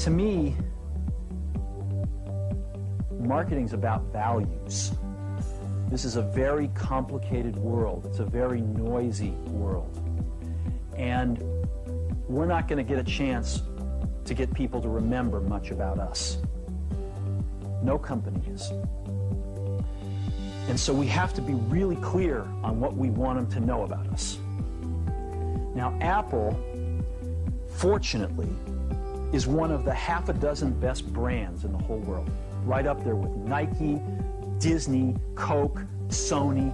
to me, marketing's about values. This is a very complicated world. It's a very noisy world. And we're not going to get a chance to get people to remember much about us. No company is. And so we have to be really clear on what we want them to know about us. Now, Apple, fortunately, is one of the half a dozen best brands in the whole world. Right up there with Nike, Disney, Coke, Sony.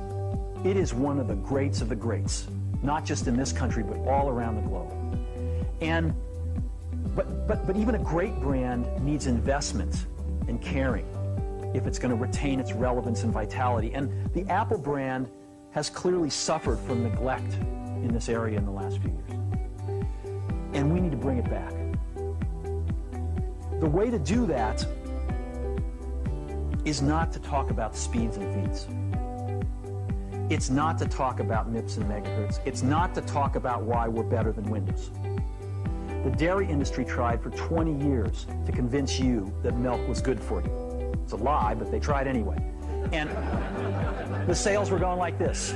It is one of the greats of the greats, not just in this country, but all around the globe. And but even a great brand needs investment and caring if it's going to retain its relevance and vitality. And the Apple brand has clearly suffered from neglect in this area in the last few years. And we need to bring it back. The way to do that is not to talk about speeds and feeds. It's not to talk about MIPS and megahertz. It's not to talk about why we're better than Windows. The dairy industry tried for 20 years to convince you that milk was good for you. It's a lie, but they tried anyway. And the sales were going like this.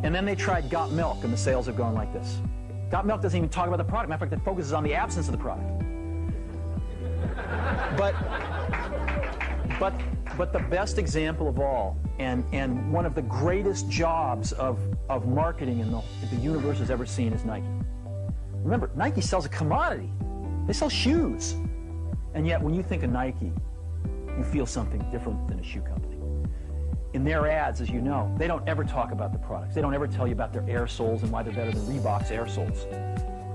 And then they tried Got Milk, and the sales have gone like this. Got Milk doesn't even talk about the product. Matter of fact, it focuses on the absence of the product. But the best example of all, and one of the greatest jobs of marketing in the universe has ever seen is Nike. Remember, Nike sells a commodity. They sell shoes. And yet, when you think of Nike, you feel something different than a shoe company. In their ads, as you know, they don't ever talk about the products. They don't ever tell you about their air soles and why they're better than Reebok's air soles.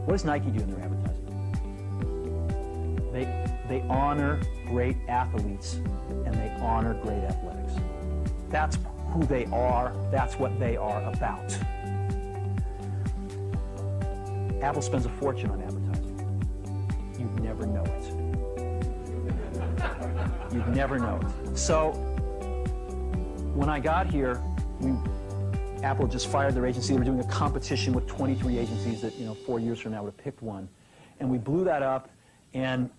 What does Nike do in their advertising? They honor great athletes and they honor great athletics. That's who they are. That's what they are about. Apple spends a fortune on advertising. You'd never know it. You'd never know it. So when I got here, Apple just fired their agency. They were doing a competition with 23 agencies that, 4 years from now would have picked one. And we blew that up, and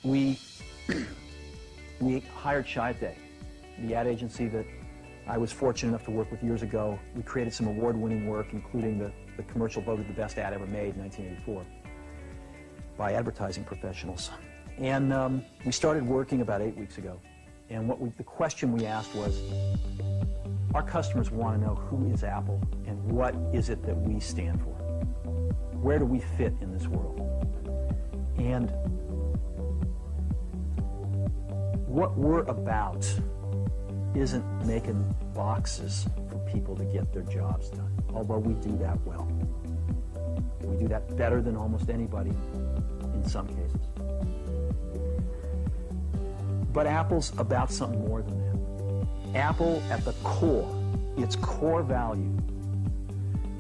we hired Chiat, the ad agency that I was fortunate enough to work with years ago. We created some award-winning work, including the commercial voted the best ad ever made in 1984 by advertising professionals. And we started working about 8 weeks ago. And the question we asked was, our customers want to know who is Apple and what is it that we stand for? Where do we fit in this world? And what we're about isn't making boxes for people to get their jobs done, although we do that well. We do that better than almost anybody in some cases. But Apple's about something more than that. Apple, at the core, its core value,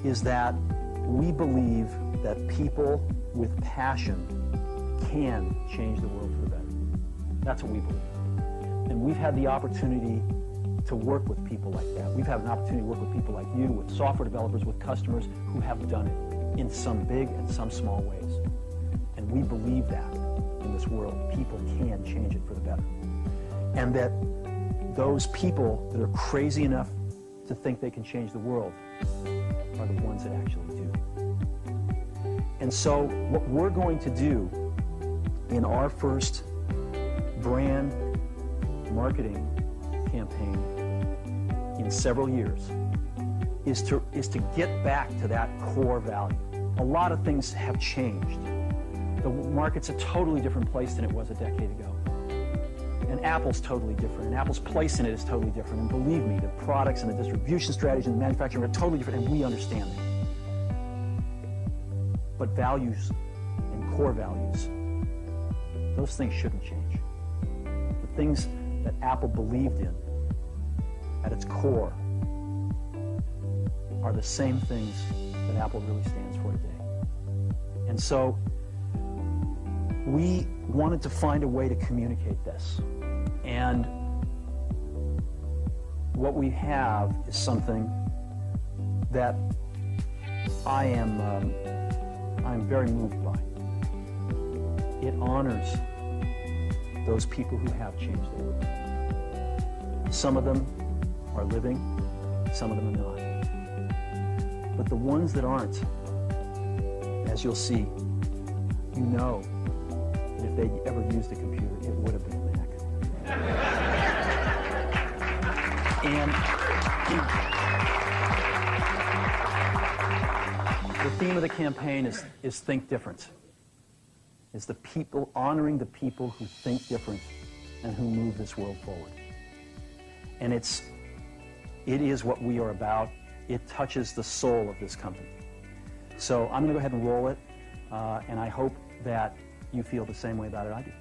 is that we believe that people with passion can change the world for the better. That's what we believe. And we've had the opportunity to work with people like that. We've had an opportunity to work with people like you, with software developers, with customers who have done it in some big and some small ways. And we believe that in this world, people can change it for the better. And that those people that are crazy enough to think they can change the world are the ones that actually do. And so what we're going to do in our first brand marketing campaign in several years is to get back to that core value. A lot of things have changed. The market's a totally different place than it was a decade ago. And Apple's totally different, and Apple's place in it is totally different. And believe me, the products and the distribution strategy and the manufacturing are totally different, and we understand that. But values and core values, those things shouldn't change. The things that Apple believed in at its core are the same things that Apple really stands for today. And so we wanted to find a way to communicate this. And what we have is something that I'm very moved by. It honors those people who have changed their lives. Some of them are living, some of them are not. But the ones that aren't, as you'll see, you know that if they ever used a computer, it would have been a Mac. And the theme of the campaign is Think Different. It's the people, honoring the people who think different and who move this world forward. And it is what we are about. It touches the soul of this company. So I'm going to go ahead and roll it, and I hope that you feel the same way about it I do.